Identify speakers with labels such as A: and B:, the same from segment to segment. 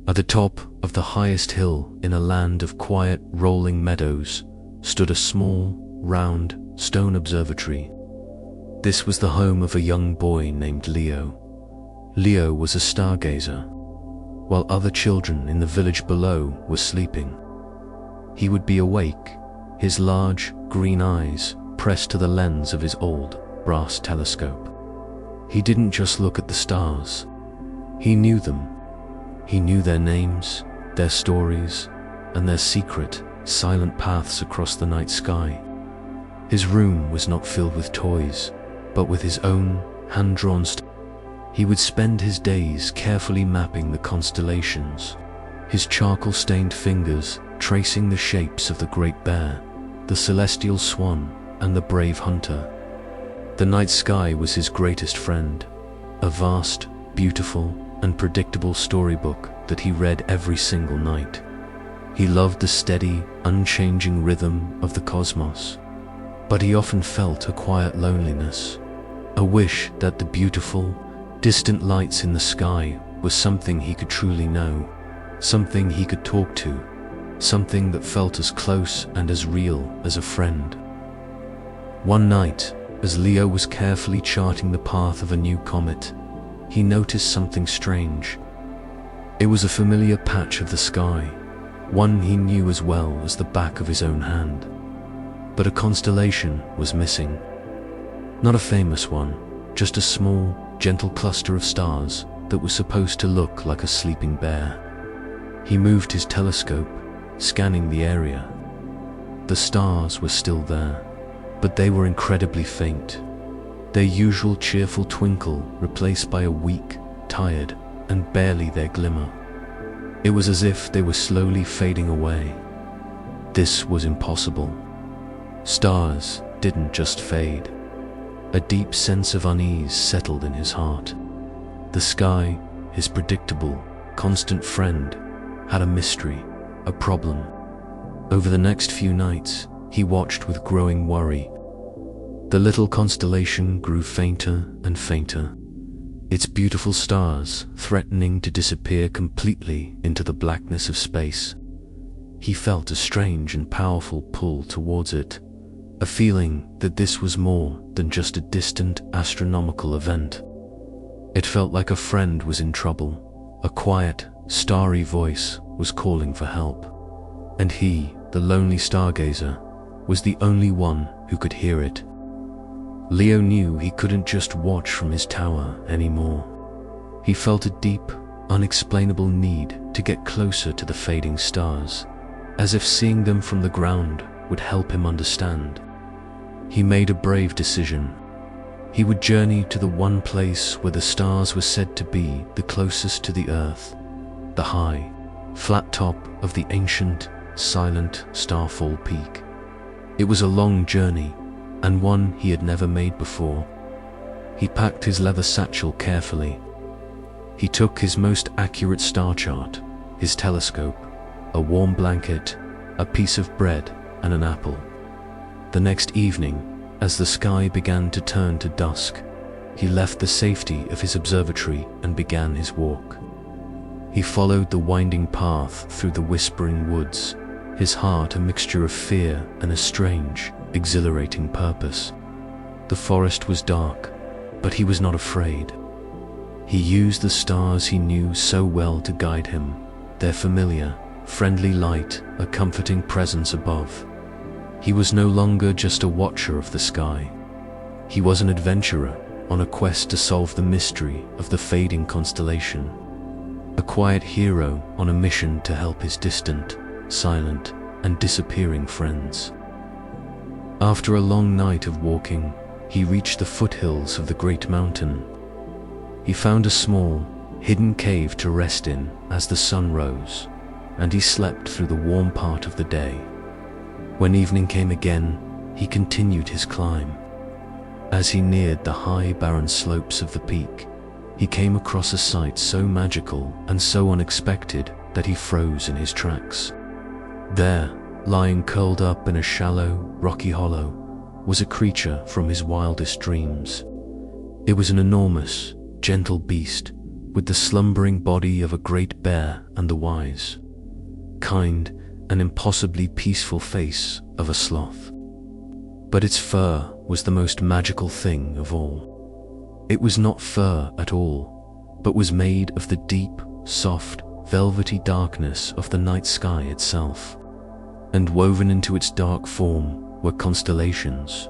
A: At the top of the highest hill in a land of quiet, rolling meadows stood a small, round, stone observatory. This was the home of a young boy named Leo. Leo was a stargazer, while other children in the village below were sleeping. He would be awake, his large, green eyes pressed to the lens of his old, brass telescope. He didn't just look at the stars. He knew them. He knew their names, their stories, and their secret, silent paths across the night sky. His room was not filled with toys, but with his own hand-drawn stars. He would spend his days carefully mapping the constellations, his charcoal-stained fingers tracing the shapes of the Great Bear, the Celestial Swan, and the Brave Hunter. The night sky was his greatest friend, a vast, beautiful, and predictable storybook that he read every single night. He loved the steady, unchanging rhythm of the cosmos, but he often felt a quiet loneliness, a wish that the beautiful, distant lights in the sky was something he could truly know, something he could talk to, something that felt as close and as real as a friend. One night, as Leo was carefully charting the path of a new comet, he noticed something strange. It was a familiar patch of the sky, one he knew as well as the back of his own hand. But a constellation was missing. Not a famous one, just a small, gentle cluster of stars that was supposed to look like a sleeping bear. He moved his telescope, scanning the area. The stars were still there, but they were incredibly faint, their usual cheerful twinkle replaced by a weak, tired, and barely there glimmer. It was as if they were slowly fading away. This was impossible. Stars didn't just fade. A deep sense of unease settled in his heart. The sky, his predictable, constant friend, had a mystery, a problem. Over the next few nights, he watched with growing worry. The little constellation grew fainter and fainter, its beautiful stars threatening to disappear completely into the blackness of space. He felt a strange and powerful pull towards it, a feeling that this was more than just a distant astronomical event. It felt like a friend was in trouble. A quiet, starry voice was calling for help. And he, the lonely stargazer, was the only one who could hear it. Leo knew he couldn't just watch from his tower anymore. He felt a deep, unexplainable need to get closer to the fading stars, as if seeing them from the ground would help him understand. He made a brave decision. He would journey to the one place where the stars were said to be the closest to the earth, the high, flat top of the ancient, silent Starfall Peak. It was a long journey, and one he had never made before. He packed his leather satchel carefully. He took his most accurate star chart, his telescope, a warm blanket, a piece of bread, and an apple. The next evening, as the sky began to turn to dusk, he left the safety of his observatory and began his walk. He followed the winding path through the whispering woods, his heart a mixture of fear and a strange, exhilarating purpose. The forest was dark, but he was not afraid. He used the stars he knew so well to guide him, their familiar, friendly light, a comforting presence above. He was no longer just a watcher of the sky. He was an adventurer on a quest to solve the mystery of the fading constellation. A quiet hero on a mission to help his distant, silent, and disappearing friends. After a long night of walking, he reached the foothills of the great mountain. He found a small, hidden cave to rest in as the sun rose, and he slept through the warm part of the day. When evening came again, he continued his climb. As he neared the high, barren slopes of the peak, he came across a sight so magical and so unexpected that he froze in his tracks. There, lying curled up in a shallow, rocky hollow, was a creature from his wildest dreams. It was an enormous, gentle beast, with the slumbering body of a great bear and the wise, kind, and impossibly peaceful face of a sloth. But its fur was the most magical thing of all. It was not fur at all, but was made of the deep, soft, velvety darkness of the night sky itself, and woven into its dark form were constellations.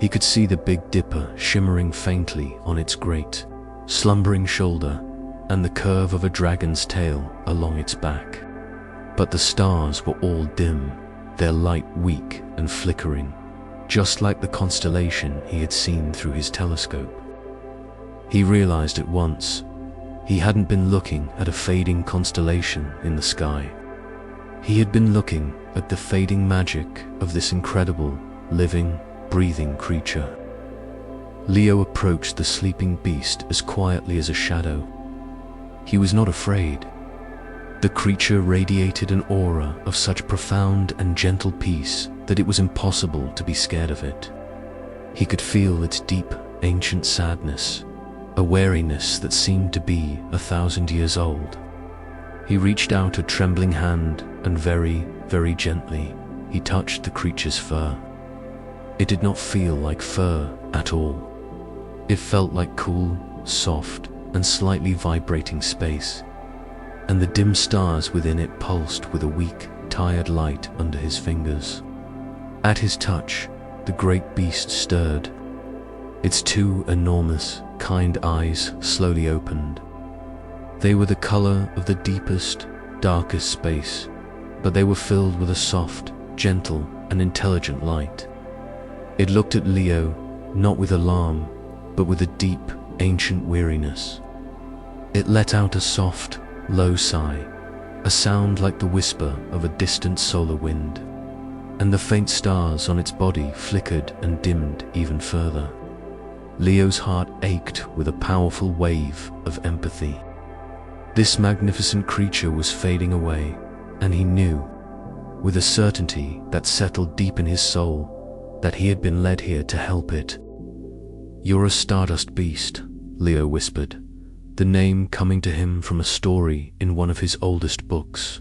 A: He could see the Big Dipper shimmering faintly on its great, slumbering shoulder, and the curve of a dragon's tail along its back. But the stars were all dim, their light weak and flickering, just like the constellation he had seen through his telescope. He realized at once he hadn't been looking at a fading constellation in the sky. He had been looking at the fading magic of this incredible, living, breathing creature. Leo approached the sleeping beast as quietly as a shadow. He was not afraid. The creature radiated an aura of such profound and gentle peace that it was impossible to be scared of it. He could feel its deep, ancient sadness, a wariness that seemed to be 1,000 years old. He reached out a trembling hand and very, very gently, he touched the creature's fur. It did not feel like fur at all. It felt like cool, soft, and slightly vibrating space, and the dim stars within it pulsed with a weak, tired light under his fingers. At his touch, the great beast stirred. Its two enormous, kind eyes slowly opened. They were the color of the deepest, darkest space, but they were filled with a soft, gentle, and intelligent light. It looked at Leo, not with alarm, but with a deep, ancient weariness. It let out a soft, low sigh, a sound like the whisper of a distant solar wind, and the faint stars on its body flickered and dimmed even further. Leo's heart ached with a powerful wave of empathy. This magnificent creature was fading away, and he knew, with a certainty that settled deep in his soul, that he had been led here to help it. "You're a Stardust Beast," Leo whispered, the name coming to him from a story in one of his oldest books.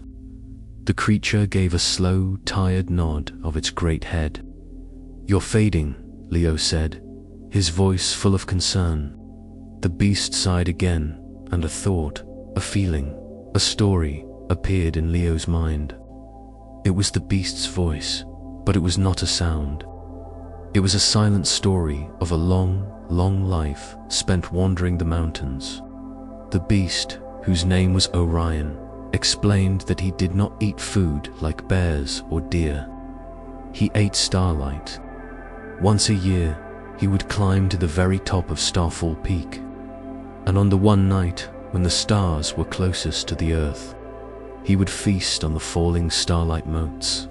A: The creature gave a slow, tired nod of its great head. "You're fading," Leo said, his voice full of concern. The beast sighed again, and a thought, a feeling, a story appeared in Leo's mind. It was the beast's voice, but it was not a sound. It was a silent story of a long, long life spent wandering the mountains. The beast, whose name was Orion, explained that he did not eat food like bears or deer. He ate starlight. Once a year, he would climb to the very top of Starfall Peak, and on the one night when the stars were closest to the earth, he would feast on the falling starlight motes,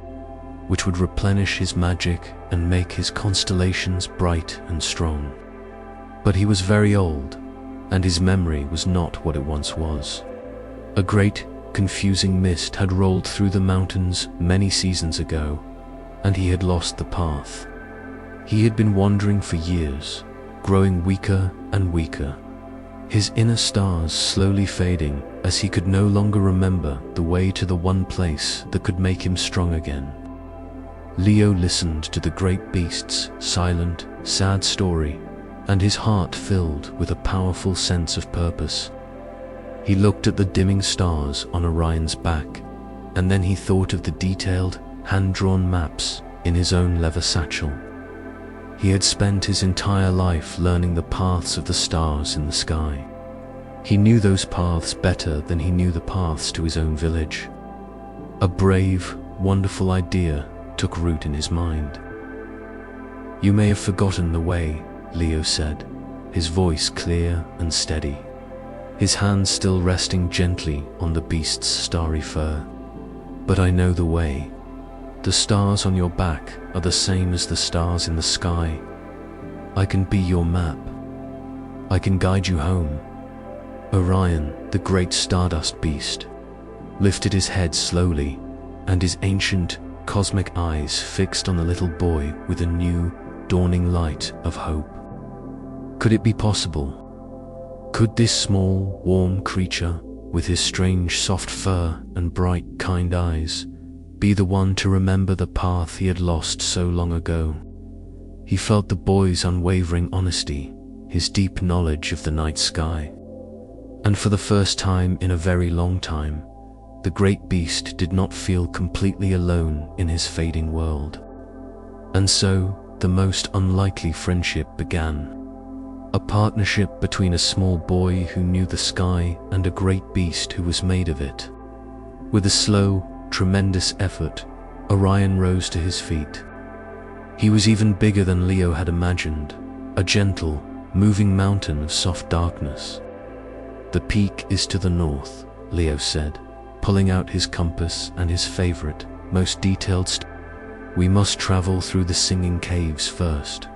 A: which would replenish his magic and make his constellations bright and strong. But he was very old, and his memory was not what it once was. A great, confusing mist had rolled through the mountains many seasons ago, and he had lost the path. He had been wandering for years, growing weaker and weaker, his inner stars slowly fading as he could no longer remember the way to the one place that could make him strong again. Leo listened to the great beast's silent, sad story, and his heart filled with a powerful sense of purpose. He looked at the dimming stars on Orion's back, and then he thought of the detailed, hand-drawn maps in his own leather satchel. He had spent his entire life learning the paths of the stars in the sky. He knew those paths better than he knew the paths to his own village. A brave, wonderful idea took root in his mind. "You may have forgotten the way," Leo said, his voice clear and steady, his hands still resting gently on the beast's starry fur. "But I know the way. The stars on your back are the same as the stars in the sky. I can be your map. I can guide you home." Orion, the great Stardust Beast, lifted his head slowly, and his ancient, cosmic eyes fixed on the little boy with a new, dawning light of hope. Could it be possible? Could this small, warm creature, with his strange soft fur and bright, kind eyes, be the one to remember the path he had lost so long ago? He felt the boy's unwavering honesty, his deep knowledge of the night sky. And for the first time in a very long time, the great beast did not feel completely alone in his fading world. And so, the most unlikely friendship began. A partnership between a small boy who knew the sky and a great beast who was made of it. With a slow, tremendous effort, Orion rose to his feet. He was even bigger than Leo had imagined, a gentle, moving mountain of soft darkness. "The peak is to the north," Leo said, pulling out his compass and his favorite, most detailed "We must travel through the singing caves first."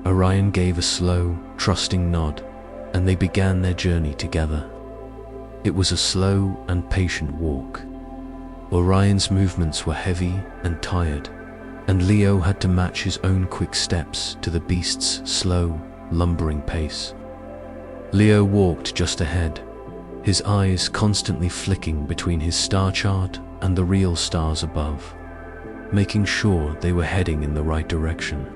A: Orion gave a slow, trusting nod, and they began their journey together. It was a slow and patient walk. Orion's movements were heavy and tired, and Leo had to match his own quick steps to the beast's slow, lumbering pace. Leo walked just ahead, his eyes constantly flicking between his star chart and the real stars above, making sure they were heading in the right direction.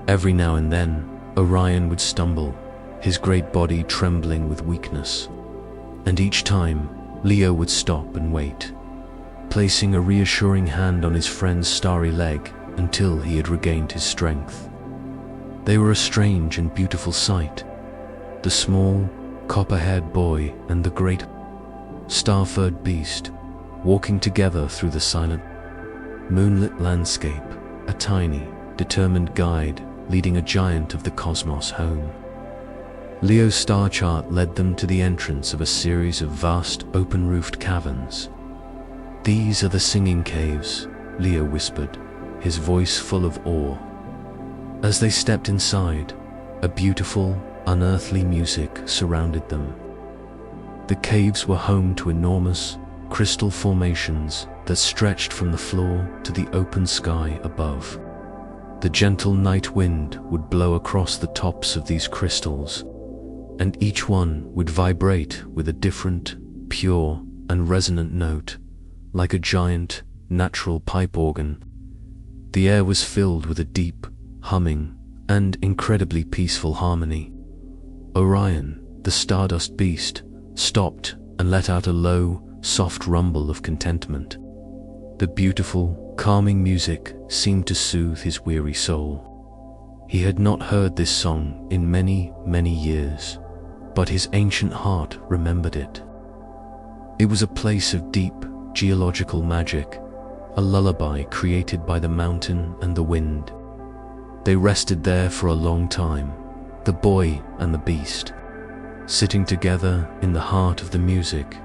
A: Every now and then, Orion would stumble, his great body trembling with weakness. And each time, Leo would stop and wait, placing a reassuring hand on his friend's starry leg until he had regained his strength. They were a strange and beautiful sight. The small, copper-haired boy and the great, star-furred beast, walking together through the silent, moonlit landscape, a tiny, determined guide leading a giant of the cosmos home. Leo's star chart led them to the entrance of a series of vast, open-roofed caverns. "These are the singing caves," Leo whispered, his voice full of awe. As they stepped inside, a beautiful, unearthly music surrounded them. The caves were home to enormous, crystal formations that stretched from the floor to the open sky above. The gentle night wind would blow across the tops of these crystals, and each one would vibrate with a different, pure, and resonant note, like a giant, natural pipe organ. The air was filled with a deep, humming, and incredibly peaceful harmony. Orion, the Stardust Beast, stopped and let out a low, soft rumble of contentment. The beautiful, calming music seemed to soothe his weary soul. He had not heard this song in many, many years, but his ancient heart remembered it. It was a place of deep, geological magic, a lullaby created by the mountain and the wind. They rested there for a long time, the boy and the beast, sitting together in the heart of the music,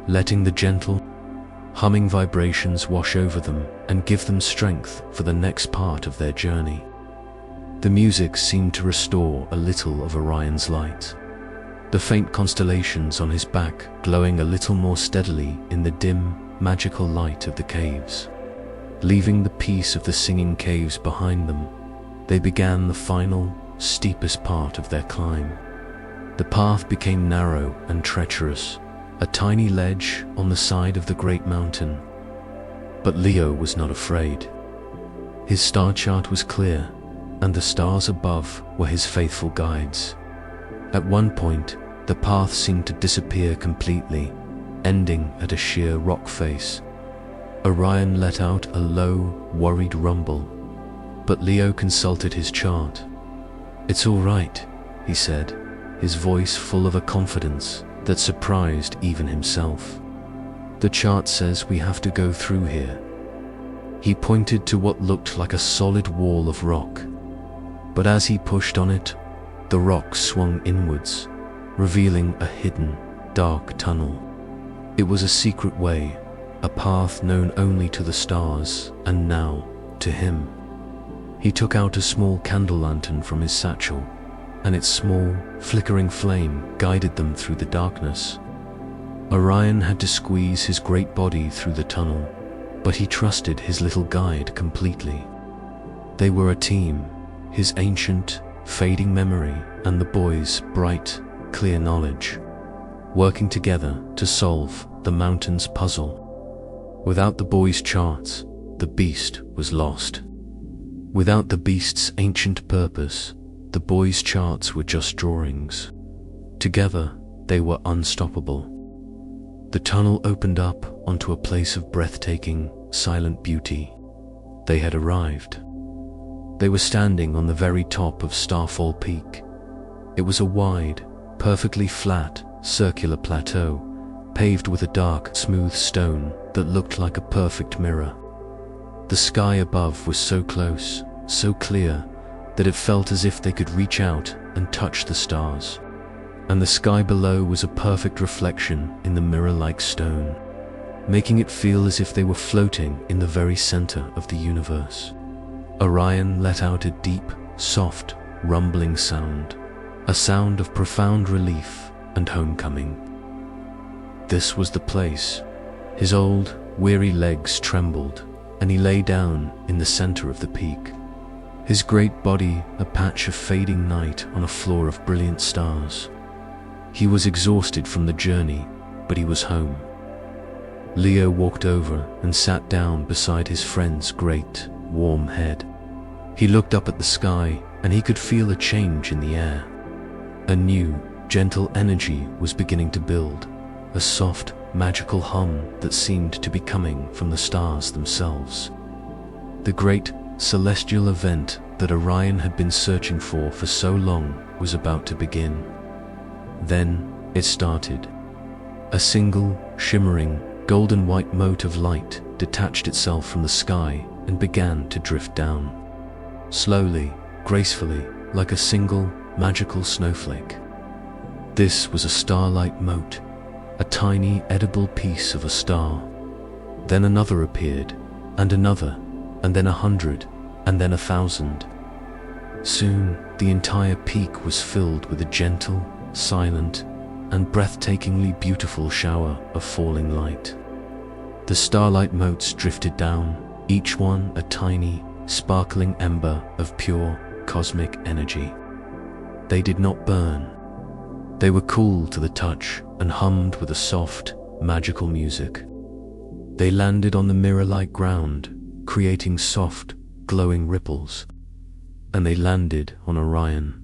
A: letting the gentle, humming vibrations wash over them and give them strength for the next part of their journey. The music seemed to restore a little of Orion's light, the faint constellations on his back glowing a little more steadily in the dim, magical light of the caves. Leaving the peace of the singing caves behind them, they began the final, steepest part of their climb. The path became narrow and treacherous, a tiny ledge on the side of the great mountain. But Leo was not afraid. His star chart was clear, and the stars above were his faithful guides. At one point, the path seemed to disappear completely, ending at a sheer rock face. Orion let out a low, worried rumble, but Leo consulted his chart. "It's all right," he said, his voice full of a confidence that surprised even himself. "The chart says we have to go through here." He pointed to what looked like a solid wall of rock, but as he pushed on it, the rock swung inwards, revealing a hidden, dark tunnel. It was a secret way, a path known only to the stars, and now to him. He took out a small candle lantern from his satchel, and its small, flickering flame guided them through the darkness. Orion had to squeeze his great body through the tunnel, but he trusted his little guide completely. They were a team, his ancient, fading memory and the boy's bright, clear knowledge, working together to solve the mountain's puzzle. Without the boy's charts, the beast was lost. Without the beast's ancient purpose, the boy's charts were just drawings. Together, they were unstoppable. The tunnel opened up onto a place of breathtaking, silent beauty. They had arrived. They were standing on the very top of Starfall Peak. It was a wide, perfectly flat, circular plateau, paved with a dark, smooth stone that looked like a perfect mirror. The sky above was so close, so clear, that it felt as if they could reach out and touch the stars. And the sky below was a perfect reflection in the mirror-like stone, making it feel as if they were floating in the very center of the universe. Orion let out a deep, soft, rumbling sound, a sound of profound relief and homecoming. This was the place. His old, weary legs trembled, and he lay down in the center of the peak. His great body a patch of fading night on a floor of brilliant stars. He was exhausted from the journey, but he was home. Leo walked over and sat down beside his friend's great, warm head. He looked up at the sky, and he could feel a change in the air. A new, gentle energy was beginning to build, a soft, magical hum that seemed to be coming from the stars themselves. The great, celestial event that Orion had been searching for so long was about to begin. Then it started. A single, shimmering, golden white mote of light detached itself from the sky and began to drift down. Slowly, gracefully, like a single, magical snowflake. This was a starlight mote, a tiny, edible piece of a star. Then another appeared, and another, and then 100, and then 1,000. Soon, the entire peak was filled with a gentle, silent, and breathtakingly beautiful shower of falling light. The starlight motes drifted down, each one a tiny, sparkling ember of pure, cosmic energy. They did not burn. They were cool to the touch and hummed with a soft, magical music. They landed on the mirror-like ground, creating soft, glowing ripples. And they landed on Orion.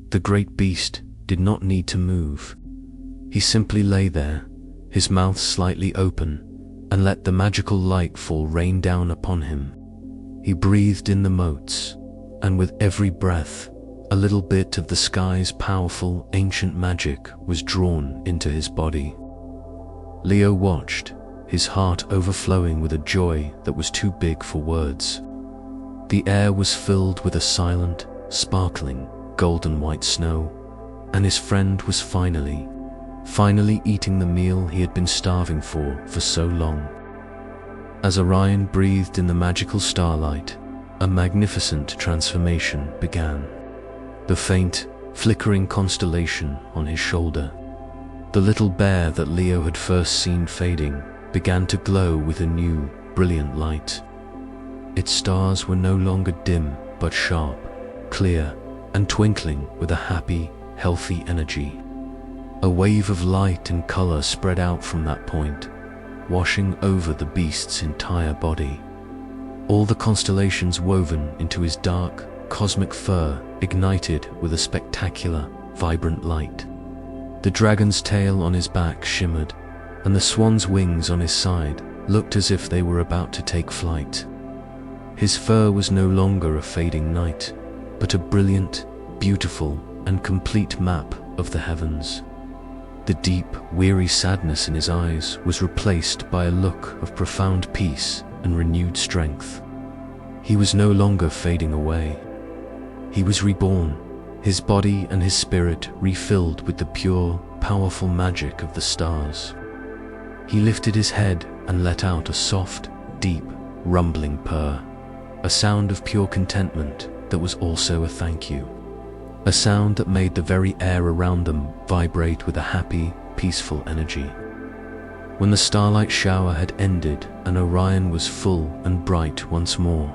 A: The great beast did not need to move. He simply lay there, his mouth slightly open, and let the magical light fall rain down upon him. He breathed in the motes, and with every breath, a little bit of the sky's powerful, ancient magic was drawn into his body. Leo watched, his heart overflowing with a joy that was too big for words. The air was filled with a silent, sparkling, golden white snow, and his friend was finally eating the meal he had been starving for so long. As Orion breathed in the magical starlight, a magnificent transformation began. The faint, flickering constellation on his shoulder, the little bear that Leo had first seen fading, began to glow with a new, brilliant light. Its stars were no longer dim, but sharp, clear, and twinkling with a happy, healthy energy. A wave of light and color spread out from that point, washing over the beast's entire body. All the constellations woven into his dark, cosmic fur ignited with a spectacular, vibrant light. The dragon's tail on his back shimmered, and the swan's wings on his side looked as if they were about to take flight. His fur was no longer a fading night, but a brilliant, beautiful, and complete map of the heavens. The deep, weary sadness in his eyes was replaced by a look of profound peace and renewed strength. He was no longer fading away. He was reborn, his body and his spirit refilled with the pure, powerful magic of the stars. He lifted his head and let out a soft, deep, rumbling purr, a sound of pure contentment that was also a thank you. A sound that made the very air around them vibrate with a happy, peaceful energy. When the starlight shower had ended and Orion was full and bright once more,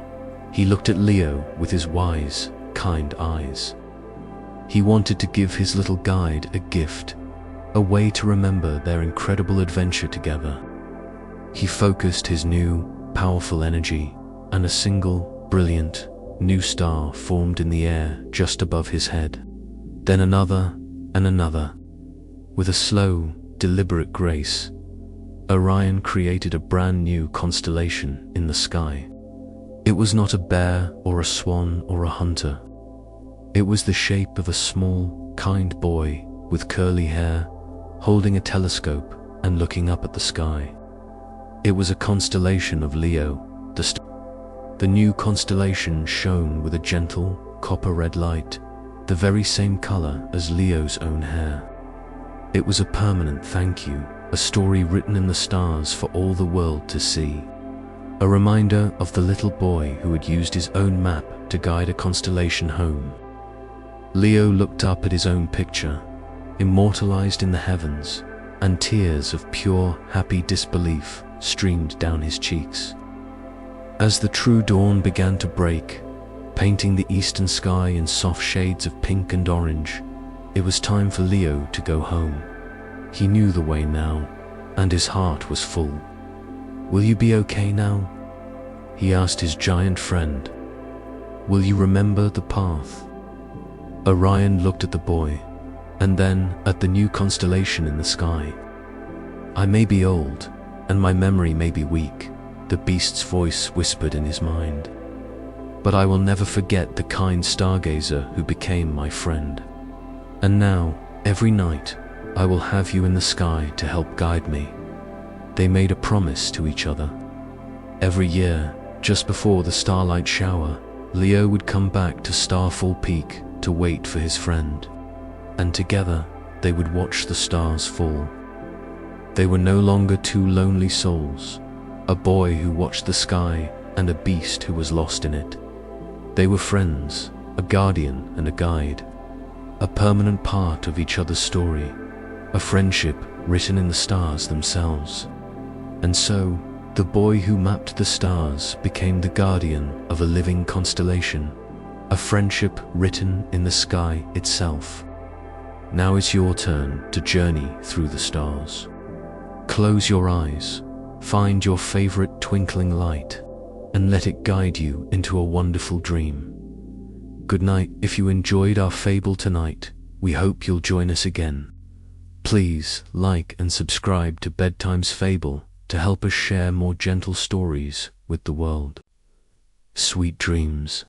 A: he looked at Leo with his wise, kind eyes. He wanted to give his little guide a gift, a way to remember their incredible adventure together. He focused his new, powerful energy, and a single, brilliant, new star formed in the air just above his head. Then another, and another. With a slow, deliberate grace, Orion created a brand new constellation in the sky. It was not a bear or a swan or a hunter. It was the shape of a small, kind boy with curly hair, holding a telescope and looking up at the sky. It was a constellation of Leo, the star. The new constellation shone with a gentle, copper-red light, the very same color as Leo's own hair. It was a permanent thank you, a story written in the stars for all the world to see. A reminder of the little boy who had used his own map to guide a constellation home. Leo looked up at his own picture, immortalized in the heavens, and tears of pure, happy disbelief streamed down his cheeks. As the true dawn began to break, painting the eastern sky in soft shades of pink and orange, it was time for Leo to go home. He knew the way now, and his heart was full. "Will you be okay now?" he asked his giant friend. "Will you remember the path?" Orion looked at the boy, and then at the new constellation in the sky. "I may be old, and my memory may be weak," the beast's voice whispered in his mind. "But I will never forget the kind stargazer who became my friend. And now, every night, I will have you in the sky to help guide me." They made a promise to each other. Every year, just before the starlight shower, Leo would come back to Starfall Peak to wait for his friend. And together, they would watch the stars fall. They were no longer two lonely souls, a boy who watched the sky and a beast who was lost in it. They were friends, a guardian and a guide, a permanent part of each other's story, a friendship written in the stars themselves. And so, the boy who mapped the stars became the guardian of a living constellation, a friendship written in the sky itself. Now it's your turn to journey through the stars. Close your eyes, find your favorite twinkling light, and let it guide you into a wonderful dream. Good night. If you enjoyed our fable tonight, we hope you'll join us again. Please like and subscribe to Bedtimes Fable to help us share more gentle stories with the world. Sweet dreams.